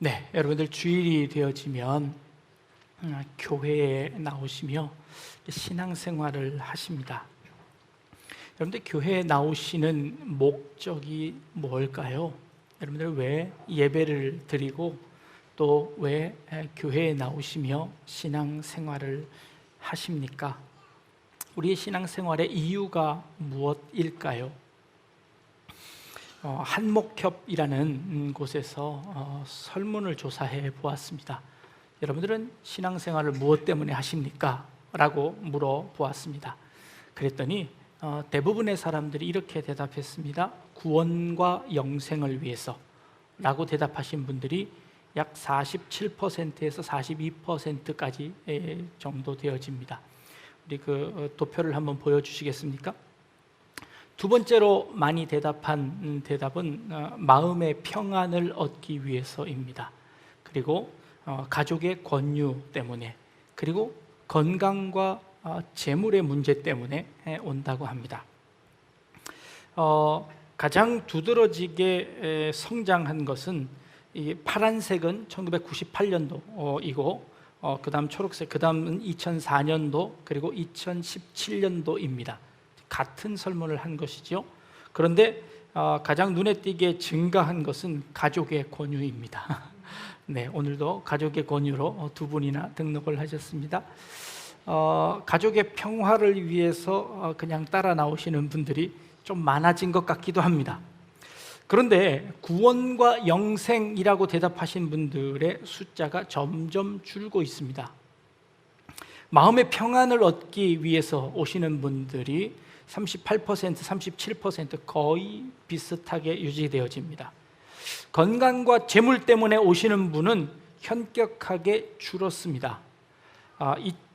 네, 여러분들 주일이 되어지면 교회에 나오시며 신앙생활을 하십니다. 여러분들 교회에 나오시는 목적이 뭘까요? 여러분들 왜 예배를 드리고 또 왜 교회에 나오시며 신앙생활을 하십니까? 우리의 신앙생활의 이유가 무엇일까요? 한목협이라는 곳에서 설문을 조사해 보았습니다. 여러분들은 신앙생활을 무엇 때문에 하십니까? 라고 물어보았습니다. 그랬더니 대부분의 사람들이 이렇게 대답했습니다. 구원과 영생을 위해서 라고 대답하신 분들이 약 47%에서 42%까지 정도 되어집니다. 우리 그 도표를 한번 보여주시겠습니까? 두 번째로 많이 대답한 대답은 마음의 평안을 얻기 위해서입니다. 그리고 가족의 권유 때문에, 그리고 건강과 재물의 문제 때문에 온다고 합니다. 가장 두드러지게 성장한 것은 이 파란색은 1998년도이고 그 다음 초록색, 그 다음은 2004년도, 그리고 2017년도입니다. 같은 설문을 한 것이죠. 그런데 가장 눈에 띄게 증가한 것은 가족의 권유입니다. 네, 오늘도 가족의 권유로 두 분이나 등록을 하셨습니다. 가족의 평화를 위해서 그냥 따라 나오시는 분들이 좀 많아진 것 같기도 합니다. 그런데 구원과 영생이라고 대답하신 분들의 숫자가 점점 줄고 있습니다. 마음의 평안을 얻기 위해서 오시는 분들이 38%, 37% 거의 비슷하게 유지되어집니다. 건강과 재물 때문에 오시는 분은 현격하게 줄었습니다.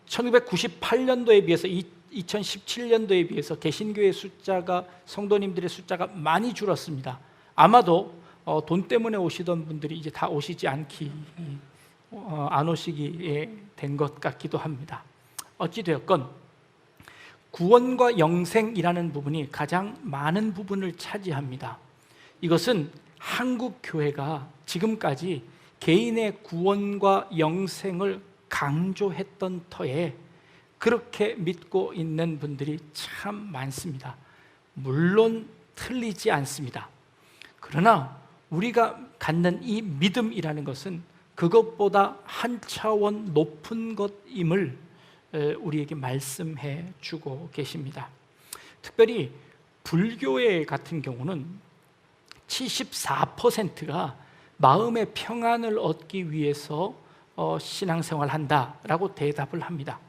1998년도에 비해서 2017년도에 비해서 개신교의 숫자가, 성도님들의 숫자가 많이 줄었습니다. 아마도 돈 때문에 오시던 분들이 이제 다 오시지 안 오시게 된 것 같기도 합니다. 어찌되었건 구원과 영생이라는 부분이 가장 많은 부분을 차지합니다. 이것은 한국 교회가 지금까지 개인의 구원과 영생을 강조했던 터에 그렇게 믿고 있는 분들이 참 많습니다. 물론 틀리지 않습니다. 그러나 우리가 갖는 이 믿음이라는 것은 그것보다 한 차원 높은 것임을 우리에게 말씀해 주고 계십니다. 특별히 불교회 같은 경우는 74%가 마음의 평안을 얻기 위해서 신앙생활을 한다라고 대답을 합니다.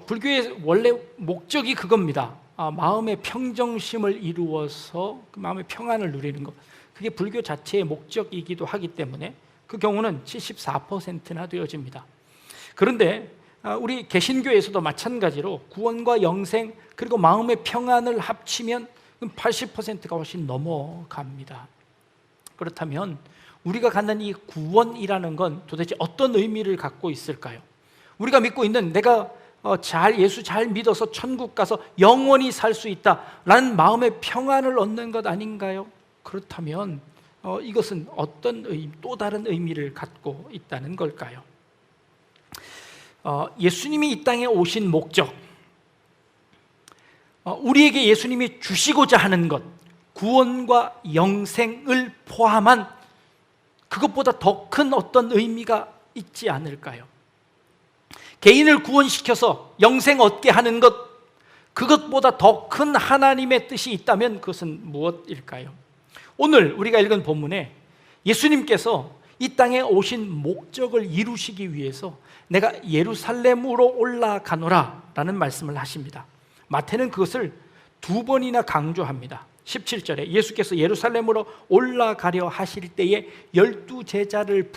불교의 원래 목적이 그겁니다. 마음의 평정심을 이루어서 그 마음의 평안을 누리는 것, 그게 불교 자체의 목적이기도 하기 때문에 그 경우는 74%나 되어집니다. 그런데 우리 개신교에서도 마찬가지로 구원과 영생 그리고 마음의 평안을 합치면 80%가 훨씬 넘어갑니다. 그렇다면 우리가 갖는 이 구원이라는 건 도대체 어떤 의미를 갖고 있을까요? 우리가 믿고 있는 내가 예수 잘 믿어서 천국 가서 영원히 살 수 있다라는 마음의 평안을 얻는 것 아닌가요? 그렇다면 이것은 어떤 또 다른 의미를 갖고 있다는 걸까요? 예수님이 이 땅에 오신 목적, 우리에게 예수님이 주시고자 하는 것, 구원과 영생을 포함한 그것보다 더 큰 어떤 의미가 있지 않을까요? 개인을 구원시켜서 영생 얻게 하는 것, 그것보다 더 큰 하나님의 뜻이 있다면 그것은 무엇일까요? 오늘 우리가 읽은 본문에 예수님께서 이 땅에 오신 목적을 이루시기 위해서 내가 예루살렘으로 올라가노라 라는 말씀을 하십니다. 마태는 그것을 두 번이나 강조합니다. 17절에 예수께서 예루살렘으로 올라가려 하실 때에 12제자를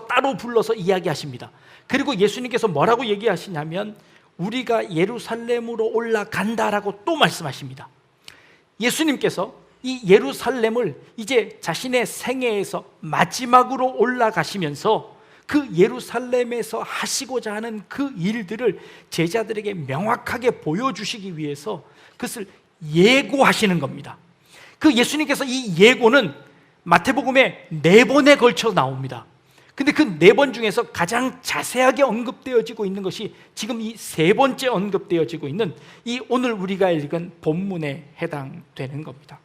따로 불러서 이야기하십니다. 그리고 예수님께서 뭐라고 얘기하시냐면 우리가 예루살렘으로 올라간다라고 또 말씀하십니다. 예수님께서 이 예루살렘을 이제 자신의 생애에서 마지막으로 올라가시면서 그 예루살렘에서 하시고자 하는 그 일들을 제자들에게 명확하게 보여주시기 위해서 그것을 예고하시는 겁니다. 그 예수님께서 이 예고는 마태복음에 4번에 걸쳐 나옵니다. 근데 그 4번 중에서 가장 자세하게 언급되어지고 있는 것이 지금 이 3번째 언급되어지고 있는 이 오늘 우리가 읽은 본문에 해당되는 겁니다.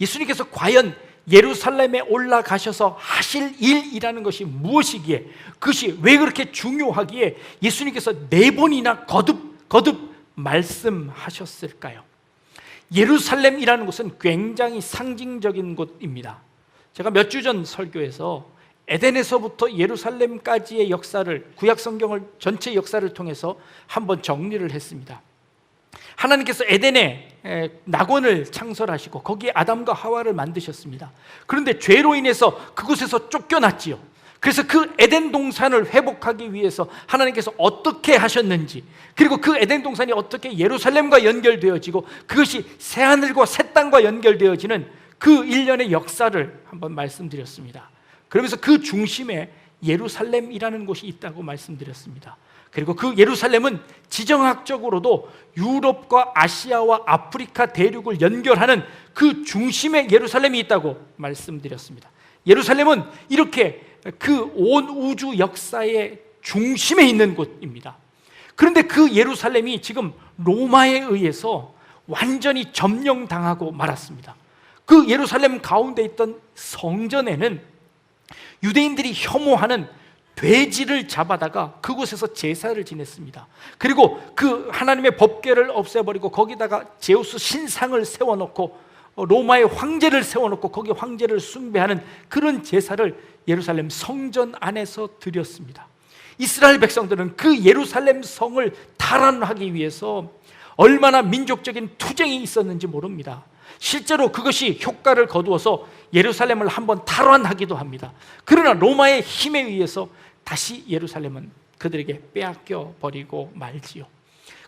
예수님께서 과연 예루살렘에 올라가셔서 하실 일이라는 것이 무엇이기에, 그것이 왜 그렇게 중요하기에 예수님께서 4번이나 거듭 말씀하셨을까요? 예루살렘이라는 곳은 굉장히 상징적인 곳입니다. 제가 몇 주 전 설교에서 에덴에서부터 예루살렘까지의 역사를, 구약 성경을 전체 역사를 통해서 한번 정리를 했습니다. 하나님께서 에덴에 낙원을 창설하시고 거기에 아담과 하와를 만드셨습니다. 그런데 죄로 인해서 그곳에서 쫓겨났지요. 그래서 그 에덴 동산을 회복하기 위해서 하나님께서 어떻게 하셨는지, 그리고 그 에덴 동산이 어떻게 예루살렘과 연결되어지고 그것이 새하늘과 새 땅과 연결되어지는 그 일련의 역사를 한번 말씀드렸습니다. 그러면서 그 중심에 예루살렘이라는 곳이 있다고 말씀드렸습니다. 그리고 그 예루살렘은 지정학적으로도 유럽과 아시아와 아프리카 대륙을 연결하는 그 중심에 예루살렘이 있다고 말씀드렸습니다. 예루살렘은 이렇게 그 온 우주 역사의 중심에 있는 곳입니다. 그런데 그 예루살렘이 지금 로마에 의해서 완전히 점령당하고 말았습니다. 그 예루살렘 가운데 있던 성전에는 유대인들이 혐오하는 돼지를 잡아다가 그곳에서 제사를 지냈습니다. 그리고 그 하나님의 법궤를 없애버리고 거기다가 제우스 신상을 세워놓고 로마의 황제를 세워놓고 거기 황제를 숭배하는 그런 제사를 예루살렘 성전 안에서 드렸습니다. 이스라엘 백성들은 그 예루살렘 성을 탈환하기 위해서 얼마나 민족적인 투쟁이 있었는지 모릅니다. 실제로 그것이 효과를 거두어서 예루살렘을 한번 탈환하기도 합니다. 그러나 로마의 힘에 의해서 다시 예루살렘은 그들에게 빼앗겨 버리고 말지요.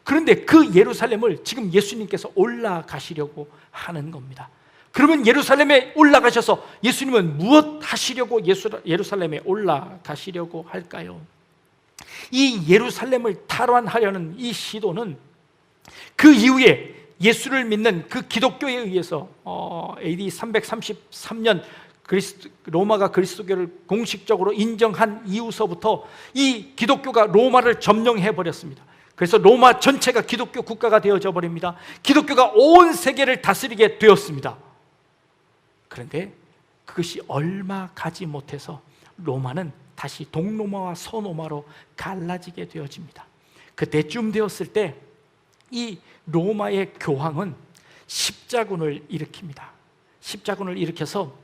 그런데 그 예루살렘을 지금 예수님께서 올라가시려고 하는 겁니다. 그러면 예루살렘에 올라가셔서 예수님은 무엇 하시려고 예루살렘에 올라가시려고 할까요? 이 예루살렘을 탈환하려는 이 시도는 그 이후에 예수를 믿는 그 기독교에 의해서 AD 333년 로마가 그리스도교를 공식적으로 인정한 이후서부터 이 기독교가 로마를 점령해버렸습니다. 그래서 로마 전체가 기독교 국가가 되어져 버립니다. 기독교가 온 세계를 다스리게 되었습니다. 그런데 그것이 얼마 가지 못해서 로마는 다시 동로마와 서로마로 갈라지게 되어집니다. 그때쯤 되었을 때 이 로마의 교황은 십자군을 일으킵니다. 십자군을 일으켜서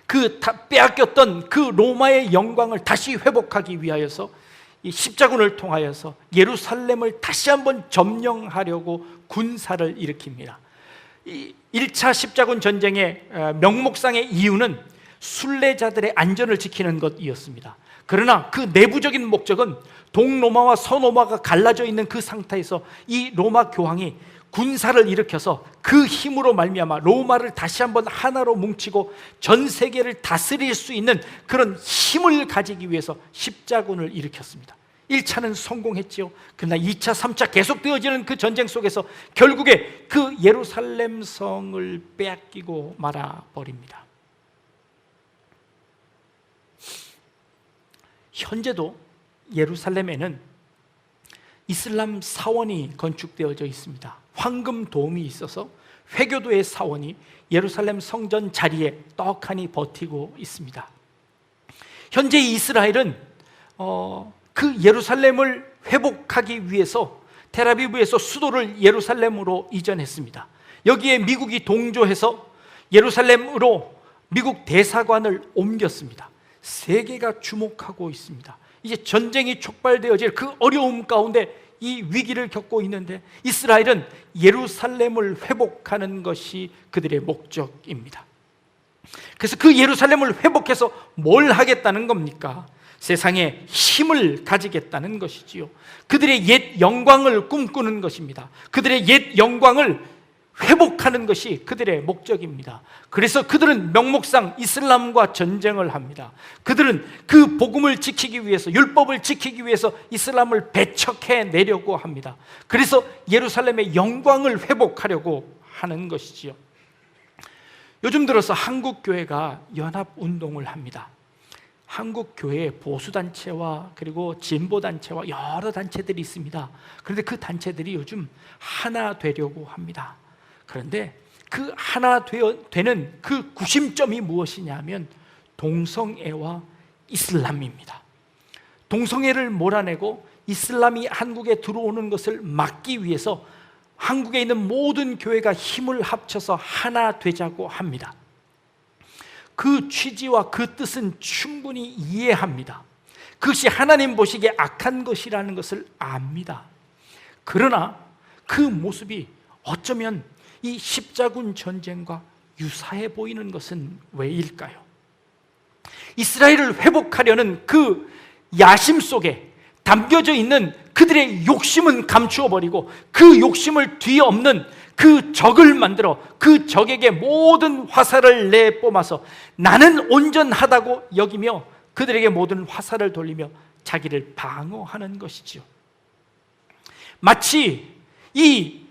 그 빼앗겼던 그 로마의 영광을 다시 회복하기 위하여서 이 십자군을 통하여서 예루살렘을 다시 한번 점령하려고 군사를 일으킵니다. 이 1차 십자군 전쟁의 명목상의 이유는 순례자들의 안전을 지키는 것이었습니다. 그러나 그 내부적인 목적은 동로마와 서로마가 갈라져 있는 그 상태에서 이 로마 교황이 군사를 일으켜서 그 힘으로 말미암아 로마를 다시 한번 하나로 뭉치고 전 세계를 다스릴 수 있는 그런 힘을 가지기 위해서 십자군을 일으켰습니다. 1차는 성공했지요. 그러나 2차, 3차 계속되어지는 그 전쟁 속에서 결국에 그 예루살렘 성을 빼앗기고 말아버립니다. 현재도 예루살렘에는 이슬람 사원이 건축되어져 있습니다. 황금 돔이 있어서 회교도의 사원이 예루살렘 성전 자리에 떡하니 버티고 있습니다. 현재 이스라엘은 그 예루살렘을 회복하기 위해서 텔아비브에서 수도를 예루살렘으로 이전했습니다. 여기에 미국이 동조해서 예루살렘으로 미국 대사관을 옮겼습니다. 세계가 주목하고 있습니다. 이제 전쟁이 촉발되어질 그 어려움 가운데 이 위기를 겪고 있는데 이스라엘은 예루살렘을 회복하는 것이 그들의 목적입니다. 그래서 그 예루살렘을 회복해서 뭘 하겠다는 겁니까? 세상에 힘을 가지겠다는 것이지요. 그들의 옛 영광을 꿈꾸는 것입니다. 그들의 옛 영광을 회복하는 것이 그들의 목적입니다. 그래서 그들은 명목상 이슬람과 전쟁을 합니다. 그들은 그 복음을 지키기 위해서, 율법을 지키기 위해서 이슬람을 배척해 내려고 합니다. 그래서 예루살렘의 영광을 회복하려고 하는 것이지요. 요즘 들어서 한국교회가 연합운동을 합니다. 한국 교회에 보수단체와 그리고 진보단체와 여러 단체들이 있습니다. 그런데 그 단체들이 요즘 하나 되려고 합니다. 그런데 그 하나 되는 그 구심점이 무엇이냐면 동성애와 이슬람입니다. 동성애를 몰아내고 이슬람이 한국에 들어오는 것을 막기 위해서 한국에 있는 모든 교회가 힘을 합쳐서 하나 되자고 합니다. 그 취지와 그 뜻은 충분히 이해합니다. 그것이 하나님 보시기에 악한 것이라는 것을 압니다. 그러나 그 모습이 어쩌면 이 십자군 전쟁과 유사해 보이는 것은 왜일까요? 이스라엘을 회복하려는 그 야심 속에 담겨져 있는 그들의 욕심은 감추어 버리고 그 욕심을 뒤엎는 그 적을 만들어 그 적에게 모든 화살을 내뿜어서 나는 온전하다고 여기며 그들에게 모든 화살을 돌리며 자기를 방어하는 것이지요. 마치 이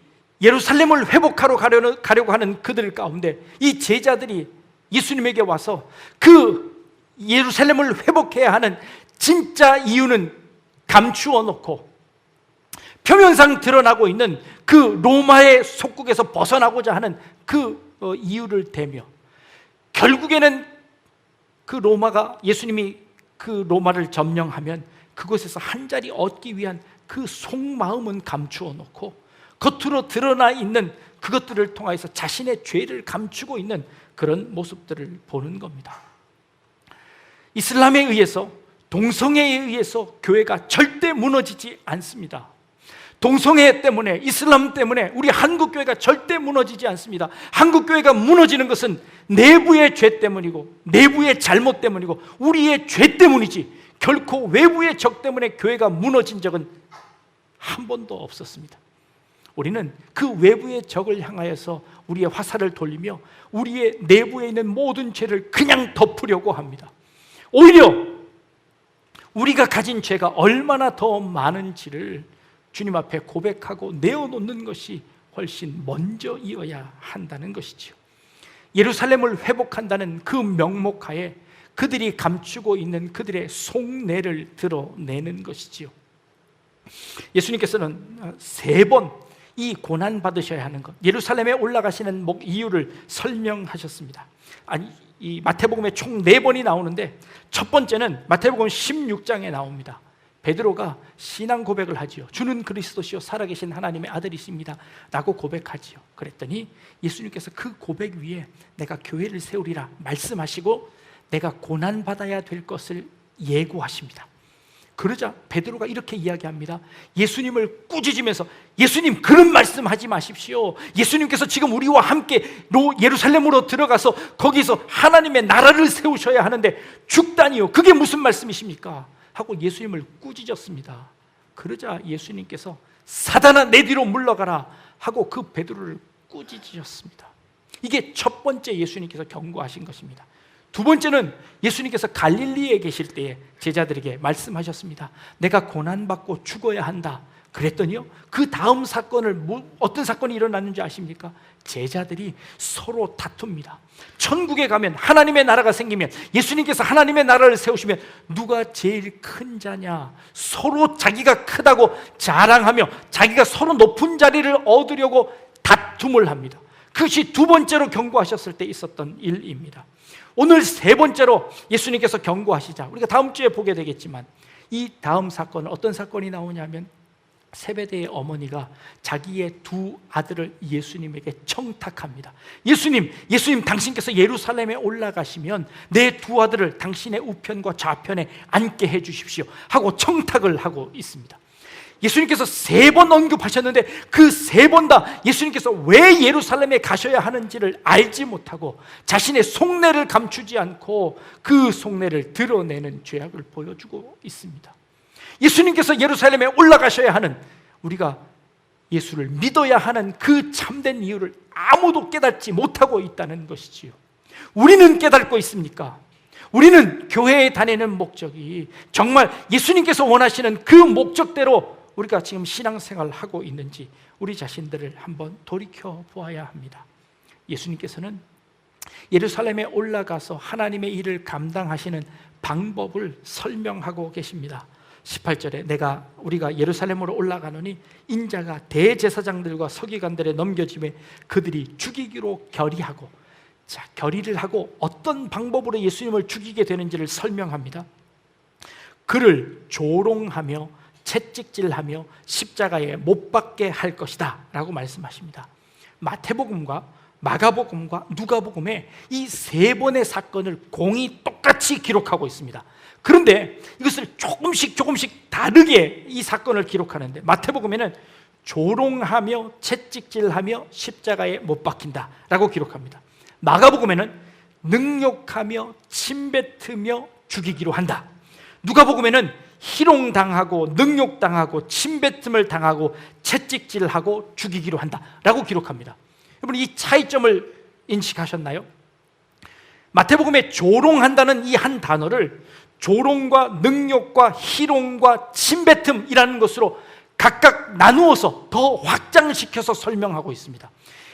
예루살렘을 회복하러 가려고 하는 그들 가운데 이 제자들이 예수님에게 와서 그 예루살렘을 회복해야 하는 진짜 이유는 감추어 놓고 표면상 드러나고 있는 그 로마의 속국에서 벗어나고자 하는 그 이유를 대며 결국에는 그 로마가 예수님이 그 로마를 점령하면 그곳에서 한 자리 얻기 위한 그 속마음은 감추어 놓고 겉으로 드러나 있는 그것들을 통해서 자신의 죄를 감추고 있는 그런 모습들을 보는 겁니다. 이슬람에 의해서 동성애에 의해서 교회가 절대 무너지지 않습니다. 동성애 때문에 이슬람 때문에 우리 한국교회가 절대 무너지지 않습니다. 한국교회가 무너지는 것은 내부의 죄 때문이고 내부의 잘못 때문이고 우리의 죄 때문이지 결코 외부의 적 때문에 교회가 무너진 적은 한 번도 없었습니다. 우리는 그 외부의 적을 향하여서 우리의 화살을 돌리며 우리의 내부에 있는 모든 죄를 그냥 덮으려고 합니다. 오히려 우리가 가진 죄가 얼마나 더 많은지를 주님 앞에 고백하고 내어놓는 것이 훨씬 먼저이어야 한다는 것이지요. 예루살렘을 회복한다는 그 명목하에 그들이 감추고 있는 그들의 속내를 드러내는 것이지요. 예수님께서는 3번 이 고난 받으셔야 하는 것, 예루살렘에 올라가시는 이유를 설명하셨습니다. 아니, 이 마태복음에 총 4번이 나오는데 첫 번째는 마태복음 16장에 나옵니다. 베드로가 신앙 고백을 하지요. 주는 그리스도시요 살아계신 하나님의 아들이십니다 라고 고백하지요. 그랬더니 예수님께서 그 고백 위에 내가 교회를 세우리라 말씀하시고 내가 고난받아야 될 것을 예고하십니다. 그러자 베드로가 이렇게 이야기합니다. 예수님을 꾸짖으면서 예수님 그런 말씀하지 마십시오. 예수님께서 지금 우리와 함께 예루살렘으로 들어가서 거기서 하나님의 나라를 세우셔야 하는데 죽다니요 그게 무슨 말씀이십니까? 하고 예수님을 꾸짖었습니다. 그러자 예수님께서 사단아 내 뒤로 물러가라 하고 그 베드로를 꾸짖으셨습니다. 이게 첫 번째 예수님께서 경고하신 것입니다. 두 번째는 예수님께서 갈릴리에 계실 때에 제자들에게 말씀하셨습니다. 내가 고난받고 죽어야 한다. 그랬더니요 그 다음 사건을 어떤 사건이 일어났는지 아십니까? 제자들이 서로 다툽니다. 천국에 가면 하나님의 나라가 생기면 예수님께서 하나님의 나라를 세우시면 누가 제일 큰 자냐 서로 자기가 크다고 자랑하며 자기가 서로 높은 자리를 얻으려고 다툼을 합니다. 그것이 두 번째로 경고하셨을 때 있었던 일입니다. 오늘 3번째로 예수님께서 경고하시자 우리가 다음 주에 보게 되겠지만 이 다음 사건은 어떤 사건이 나오냐면 세베대의 어머니가 자기의 2 아들을 예수님에게 청탁합니다. 예수님 당신께서 예루살렘에 올라가시면 내 2 아들을 당신의 우편과 좌편에 앉게 해주십시오 하고 청탁을 하고 있습니다. 예수님께서 3번 언급하셨는데 그 3번 다 예수님께서 왜 예루살렘에 가셔야 하는지를 알지 못하고 자신의 속내를 감추지 않고 그 속내를 드러내는 죄악을 보여주고 있습니다. 예수님께서 예루살렘에 올라가셔야 하는 우리가 예수를 믿어야 하는 그 참된 이유를 아무도 깨닫지 못하고 있다는 것이지요. 우리는 깨닫고 있습니까? 우리는 교회에 다니는 목적이 정말 예수님께서 원하시는 그 목적대로 우리가 지금 신앙생활을 하고 있는지 우리 자신들을 한번 돌이켜 보아야 합니다. 예수님께서는 예루살렘에 올라가서 하나님의 일을 감당하시는 방법을 설명하고 계십니다. 18절에 우리가 예루살렘으로 올라가노니 인자가 대제사장들과 서기관들에 넘겨짐에 그들이 죽이기로 결의하고, 자, 결의를 하고 어떤 방법으로 예수님을 죽이게 되는지를 설명합니다. 그를 조롱하며 채찍질하며 십자가에 못 박게 할 것이다 라고 말씀하십니다. 마태복음과 마가복음과 누가복음에 이 세 번의 사건을 공이 똑같이 기록하고 있습니다. 그런데 이것을 조금씩 다르게 이 사건을 기록하는데, 마태복음에는 조롱하며 채찍질하며 십자가에 못 박힌다 라고 기록합니다. 마가복음에는 능욕하며 침뱉으며 죽이기로 한다. 누가복음에는 희롱당하고 능욕당하고 침뱉음을 당하고 채찍질하고 죽이기로 한다 라고 기록합니다. 여러분, 이 차이점을 인식하셨나요? 마태복음에 조롱한다는 이 한 단어를 조롱과 능욕과 희롱과 침뱉음이라는 것으로 각각 나누어서 더 확장시켜서 설명하고 있습니다.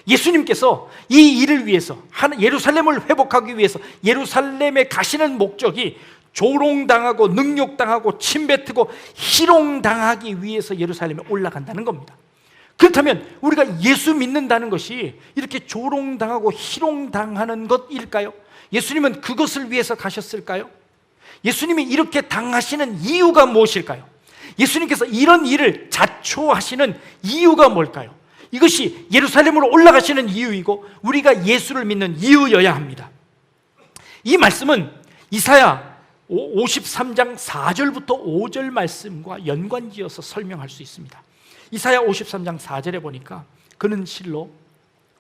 예수님께서 이 일을 위해서, 예루살렘을 회복하기 위해서 예루살렘에 가시는 목적이 조롱당하고 능욕당하고 침뱉고 희롱당하기 위해서 예루살렘에 올라간다는 겁니다. 그렇다면 우리가 예수 믿는다는 것이 이렇게 조롱당하고 희롱당하는 것일까요? 예수님은 그것을 위해서 가셨을까요? 예수님이 이렇게 당하시는 이유가 무엇일까요? 예수님께서 이런 일을 자초하시는 이유가 뭘까요? 이것이 예루살렘으로 올라가시는 이유이고 우리가 예수를 믿는 이유여야 합니다. 이 말씀은 이사야 53장 4절부터 5절 말씀과 연관지어서 설명할 수 있습니다. 이사야 53장 4절에 보니까 그는 실로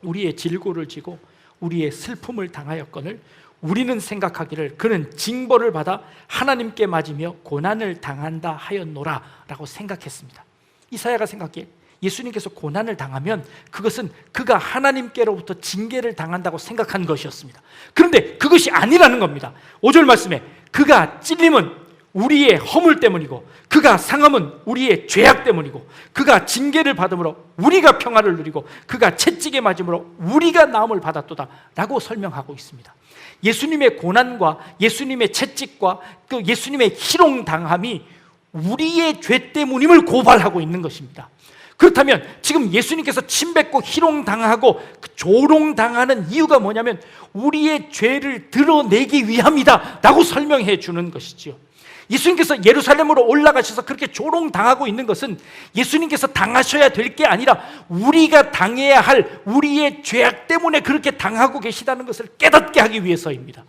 우리의 질고를 지고 우리의 슬픔을 당하였거늘 우리는 생각하기를 그는 징벌을 받아 하나님께 맞으며 고난을 당한다 하였노라 라고 생각했습니다. 이사야가 생각해 예수님께서 고난을 당하면 그것은 그가 하나님께로부터 징계를 당한다고 생각한 것이었습니다. 그런데 그것이 아니라는 겁니다. 5절 말씀에 그가 찔림은 우리의 허물 때문이고 그가 상함은 우리의 죄악 때문이고 그가 징계를 받음으로 우리가 평화를 누리고 그가 채찍에 맞음으로 우리가 나음을 받았도다 라고 설명하고 있습니다. 예수님의 고난과 예수님의 채찍과 그 예수님의 희롱당함이 우리의 죄 때문임을 고발하고 있는 것입니다. 그렇다면 지금 예수님께서 침뱉고 희롱당하고 조롱당하는 이유가 뭐냐면 우리의 죄를 드러내기 위함이다 라고 설명해 주는 것이지요. 예수님께서 예루살렘으로 올라가셔서 그렇게 조롱당하고 있는 것은 예수님께서 당하셔야 될 게 아니라 우리가 당해야 할 우리의 죄악 때문에 그렇게 당하고 계시다는 것을 깨닫게 하기 위해서입니다.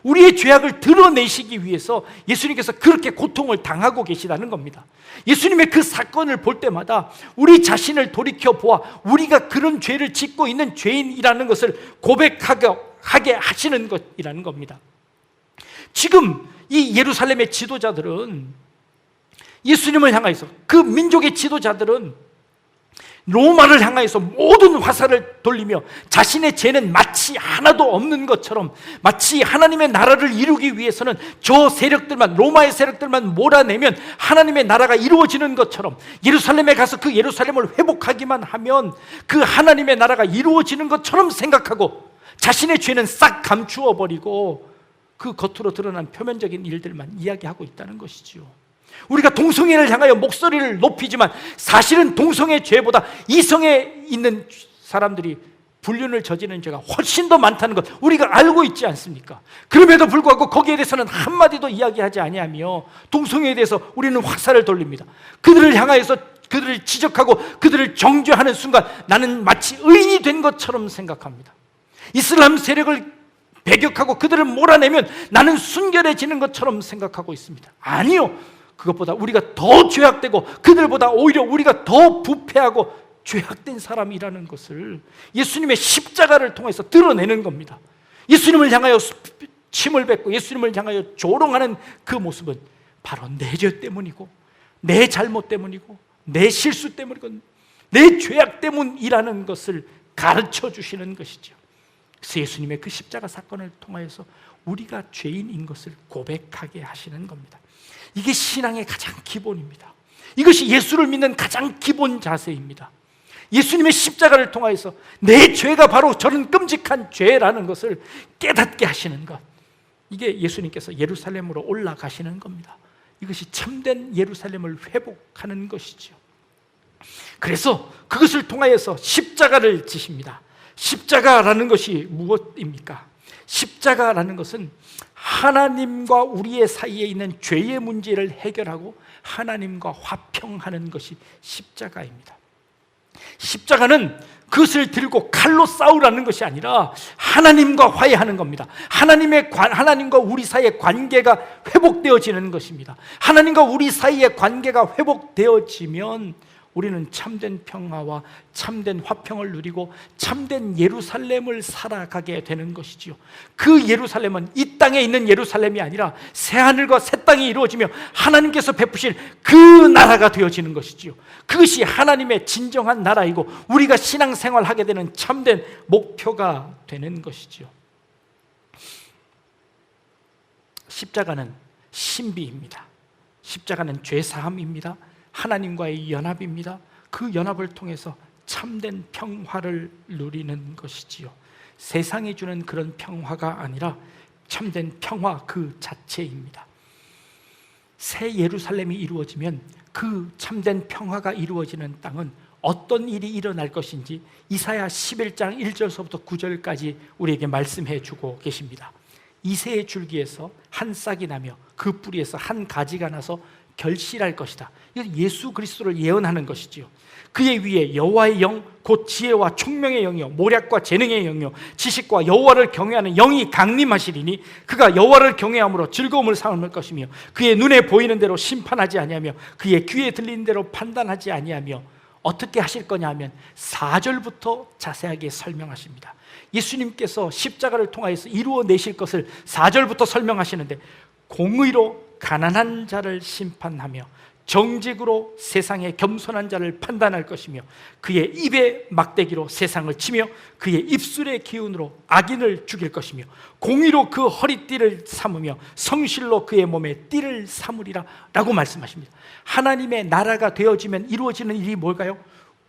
우리의 죄악을 드러내시기 위해서 예수님께서 그렇게 고통을 당하고 계시다는 겁니다. 예수님의 그 사건을 볼 때마다 우리 자신을 돌이켜 보아 우리가 그런 죄를 짓고 있는 죄인이라는 것을 고백하게 하시는 것이라는 겁니다. 지금 이 예루살렘의 지도자들은 예수님을 향하여서, 그 민족의 지도자들은 로마를 향하여서 모든 화살을 돌리며 자신의 죄는 마치 하나도 없는 것처럼, 마치 하나님의 나라를 이루기 위해서는 저 세력들만, 로마의 세력들만 몰아내면 하나님의 나라가 이루어지는 것처럼, 예루살렘에 가서 그 예루살렘을 회복하기만 하면 그 하나님의 나라가 이루어지는 것처럼 생각하고 자신의 죄는 싹 감추어 버리고 그 겉으로 드러난 표면적인 일들만 이야기하고 있다는 것이지요. 우리가 동성애를 향하여 목소리를 높이지만 사실은 동성애 죄보다 이성에 있는 사람들이 불륜을 저지르는 죄가 훨씬 더 많다는 것 우리가 알고 있지 않습니까? 그럼에도 불구하고 거기에 대해서는 한마디도 이야기하지 아니하며 동성애에 대해서 우리는 화살을 돌립니다. 그들을 향하여서 그들을 지적하고 그들을 정죄하는 순간 나는 마치 의인이 된 것처럼 생각합니다. 이슬람 세력을 배격하고 그들을 몰아내면 나는 순결해지는 것처럼 생각하고 있습니다. 아니요, 그것보다 우리가 더 죄악되고 그들보다 오히려 우리가 더 부패하고 죄악된 사람이라는 것을 예수님의 십자가를 통해서 드러내는 겁니다. 예수님을 향하여 침을 뱉고 예수님을 향하여 조롱하는 그 모습은 바로 내 죄 때문이고 내 잘못 때문이고 내 실수 때문이고 내 죄악 때문이라는 것을 가르쳐 주시는 것이죠. 그래서 예수님의 그 십자가 사건을 통하여서 우리가 죄인인 것을 고백하게 하시는 겁니다. 이게 신앙의 가장 기본입니다. 이것이 예수를 믿는 가장 기본 자세입니다. 예수님의 십자가를 통하여서 내 죄가 바로 저런 끔찍한 죄라는 것을 깨닫게 하시는 것, 이게 예수님께서 예루살렘으로 올라가시는 겁니다. 이것이 참된 예루살렘을 회복하는 것이죠. 그래서 그것을 통하여서 십자가를 지십니다. 십자가라는 것이 무엇입니까? 십자가라는 것은 하나님과 우리의 사이에 있는 죄의 문제를 해결하고 하나님과 화평하는 것이 십자가입니다. 십자가는 그것을 들고 칼로 싸우라는 것이 아니라 하나님과 화해하는 겁니다. 하나님과 우리 사이의 관계가 회복되어지는 것입니다. 하나님과 우리 사이의 관계가 회복되어지면 우리는 참된 평화와 참된 화평을 누리고 참된 예루살렘을 살아가게 되는 것이지요. 그 예루살렘은 이 땅에 있는 예루살렘이 아니라 새하늘과 새 땅이 이루어지며 하나님께서 베푸실 그 나라가 되어지는 것이지요. 그것이 하나님의 진정한 나라이고 우리가 신앙생활하게 되는 참된 목표가 되는 것이지요. 십자가는 신비입니다. 십자가는 죄사함입니다. 하나님과의 연합입니다. 그 연합을 통해서 참된 평화를 누리는 것이지요. 세상이 주는 그런 평화가 아니라 참된 평화 그 자체입니다. 새 예루살렘이 이루어지면 그 참된 평화가 이루어지는 땅은 어떤 일이 일어날 것인지 이사야 11장 1절서부터 9절까지 우리에게 말씀해 주고 계십니다. 이새의 줄기에서 한 싹이 나며 그 뿌리에서 한 가지가 나서 결실할 것이다. 이것은 예수 그리스도를 예언하는 것이지요. 그의 위에 여호와의 영 곧 지혜와 총명의 영이요 모략과 재능의 영이요 지식과 여호와를 경외하는 영이 강림하시리니 그가 여호와를 경외함으로 즐거움을 삼을 것이며 그의 눈에 보이는 대로 심판하지 아니하며 그의 귀에 들리는 대로 판단하지 아니하며 어떻게 하실 거냐 하면 4절부터 자세하게 설명하십니다. 예수님께서 십자가를 통하여서 이루어내실 것을 4절부터 설명하시는데 공의로 가난한 자를 심판하며 정직으로 세상의 겸손한 자를 판단할 것이며 그의 입의 막대기로 세상을 치며 그의 입술의 기운으로 악인을 죽일 것이며 공의로 그 허리띠를 삼으며 성실로 그의 몸에 띠를 삼으리라 라고 말씀하십니다. 하나님의 나라가 되어지면 이루어지는 일이 뭘까요?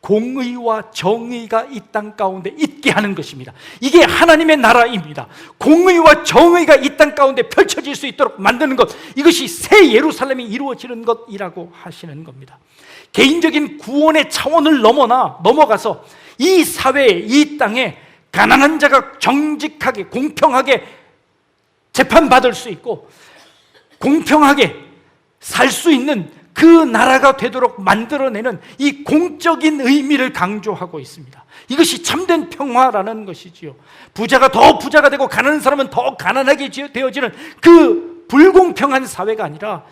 공의와 정의가 이 땅 가운데 있게 하는 것입니다. 이게 하나님의 나라입니다. 공의와 정의가 이 땅 가운데 펼쳐질 수 있도록 만드는 것, 이것이 새 예루살렘이 이루어지는 것이라고 하시는 겁니다. 개인적인 구원의 차원을 넘어가서 이 사회에, 이 땅에 가난한 자가 정직하게 공평하게 재판받을 수 있고 공평하게 살 수 있는 그 나라가 되도록 만들어내는 이 공적인 의미를 강조하고 있습니다. 이것이 참된 평화라는 것이지요. 부자가 더 부자가 되고 가난한 사람은 더 가난하게 되어지는 그 불공평한 사회가 아니라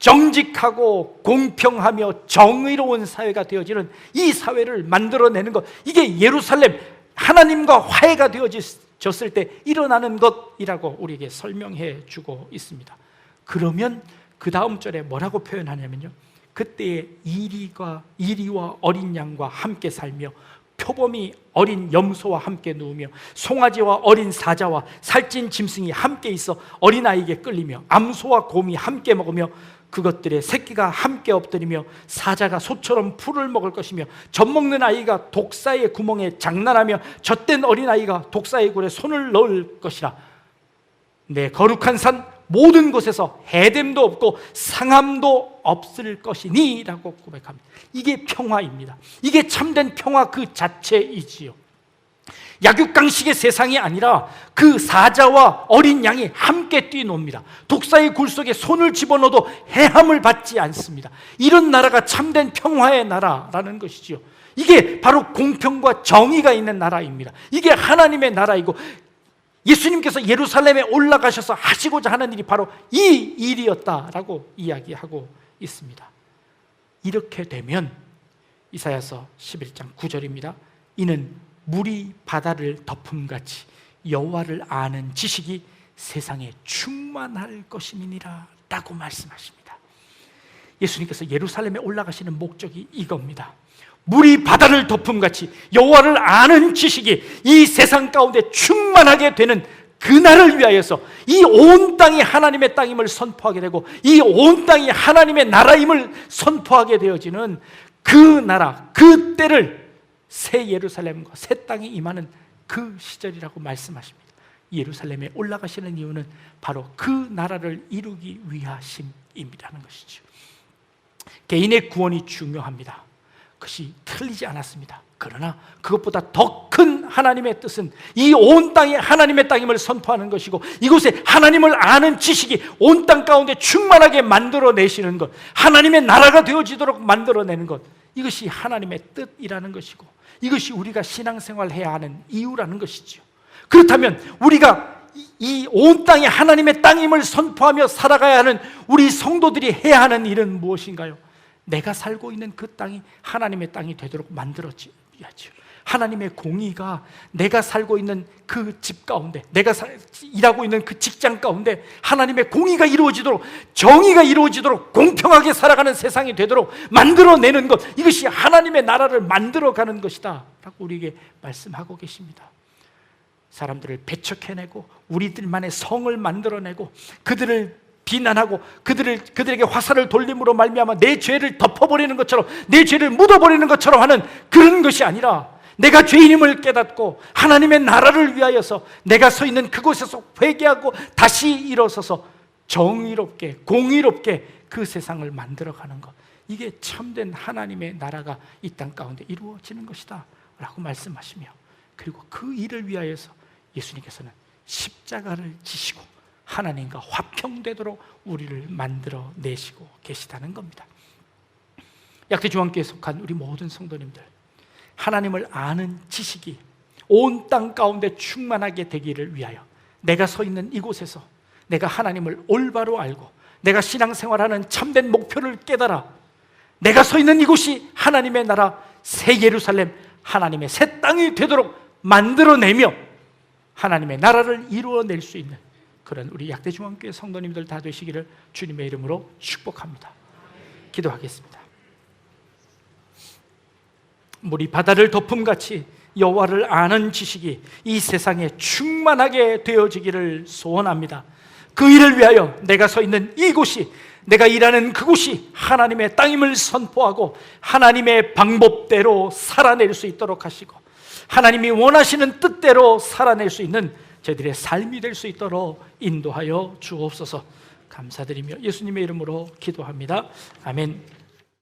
정직하고 공평하며 정의로운 사회가 되어지는 이 사회를 만들어내는 것, 이게 예루살렘 하나님과 화해가 되어졌을 때 일어나는 것이라고 우리에게 설명해 주고 있습니다. 그러면 그 다음 절에 뭐라고 표현하냐면요, 그때에 이리와 어린 양과 함께 살며 표범이 어린 염소와 함께 누우며 송아지와 어린 사자와 살찐 짐승이 함께 있어 어린아이에게 끌리며 암소와 곰이 함께 먹으며 그것들의 새끼가 함께 엎드리며 사자가 소처럼 풀을 먹을 것이며 젖먹는 아이가 독사의 구멍에 장난하며 젖된 어린아이가 독사의 굴에 손을 넣을 것이라. 내 거룩한 산 모든 곳에서 해됨도 없고 상함도 없을 것이니 라고 고백합니다. 이게 평화입니다. 이게 참된 평화 그 자체이지요. 약육강식의 세상이 아니라 그 사자와 어린 양이 함께 뛰노니다. 독사의 굴 속에 손을 집어넣어도 해함을 받지 않습니다. 이런 나라가 참된 평화의 나라라는 것이지요. 이게 바로 공평과 정의가 있는 나라입니다. 이게 하나님의 나라이고 예수님께서 예루살렘에 올라가셔서 하시고자 하는 일이 바로 이 일이었다라고 이야기하고 있습니다. 이렇게 되면 이사야서 11장 9절입니다. 이는 물이 바다를 덮음같이 여호와를 아는 지식이 세상에 충만할 것임이니라 라고 말씀하십니다. 예수님께서 예루살렘에 올라가시는 목적이 이겁니다. 물이 바다를 덮음같이 여호와를 아는 지식이 이 세상 가운데 충만하게 되는 그날을 위하여서 이 온 땅이 하나님의 땅임을 선포하게 되고 이 온 땅이 하나님의 나라임을 선포하게 되어지는 그 나라, 그 때를 새 예루살렘과 새 땅이 임하는 그 시절이라고 말씀하십니다. 예루살렘에 올라가시는 이유는 바로 그 나라를 이루기 위하심이라는 것이죠. 개인의 구원이 중요합니다. 그것이 틀리지 않았습니다. 그러나 그것보다 더 큰 하나님의 뜻은 이 온 땅이 하나님의 땅임을 선포하는 것이고, 이곳에 하나님을 아는 지식이 온 땅 가운데 충만하게 만들어내시는 것, 하나님의 나라가 되어지도록 만들어내는 것, 이것이 하나님의 뜻이라는 것이고, 이것이 우리가 신앙생활해야 하는 이유라는 것이죠. 그렇다면 우리가 이 온 땅이 하나님의 땅임을 선포하며 살아가야 하는 우리 성도들이 해야 하는 일은 무엇인가요? 내가 살고 있는 그 땅이 하나님의 땅이 되도록 만들어야죠. 하나님의 공의가 내가 살고 있는 그 집 가운데, 내가 일하고 있는 그 직장 가운데 하나님의 공의가 이루어지도록, 정의가 이루어지도록, 공평하게 살아가는 세상이 되도록 만들어내는 것, 이것이 하나님의 나라를 만들어가는 것이다 라고 우리에게 말씀하고 계십니다. 사람들을 배척해내고 우리들만의 성을 만들어내고 그들을 비난하고 그들에게 화살을 돌림으로 말미암아 내 죄를 덮어버리는 것처럼, 내 죄를 묻어버리는 것처럼 하는 그런 것이 아니라, 내가 죄인임을 깨닫고 하나님의 나라를 위하여서 내가 서 있는 그곳에서 회개하고 다시 일어서서 정의롭게 공의롭게 그 세상을 만들어가는 것, 이게 참된 하나님의 나라가 이 땅 가운데 이루어지는 것이다 라고 말씀하시며, 그리고 그 일을 위하여서 예수님께서는 십자가를 지시고 하나님과 화평되도록 우리를 만들어내시고 계시다는 겁니다. 약대중앙교회에 속한 우리 모든 성도님들, 하나님을 아는 지식이 온 땅 가운데 충만하게 되기를 위하여 내가 서 있는 이곳에서 내가 하나님을 올바로 알고 내가 신앙생활하는 참된 목표를 깨달아 내가 서 있는 이곳이 하나님의 나라 새 예루살렘, 하나님의 새 땅이 되도록 만들어내며 하나님의 나라를 이루어낼 수 있는 그런 우리 약대중앙교회 성도님들 다 되시기를 주님의 이름으로 축복합니다. 기도하겠습니다. 물이 바다를 덮음같이 여호와를 아는 지식이 이 세상에 충만하게 되어지기를 소원합니다. 그 일을 위하여 내가 서 있는 이곳이, 내가 일하는 그곳이 하나님의 땅임을 선포하고 하나님의 방법대로 살아낼 수 있도록 하시고 하나님이 원하시는 뜻대로 살아낼 수 있는 저희들의 삶이 될 수 있도록 인도하여 주옵소서. 감사드리며 예수님의 이름으로 기도합니다. 아멘.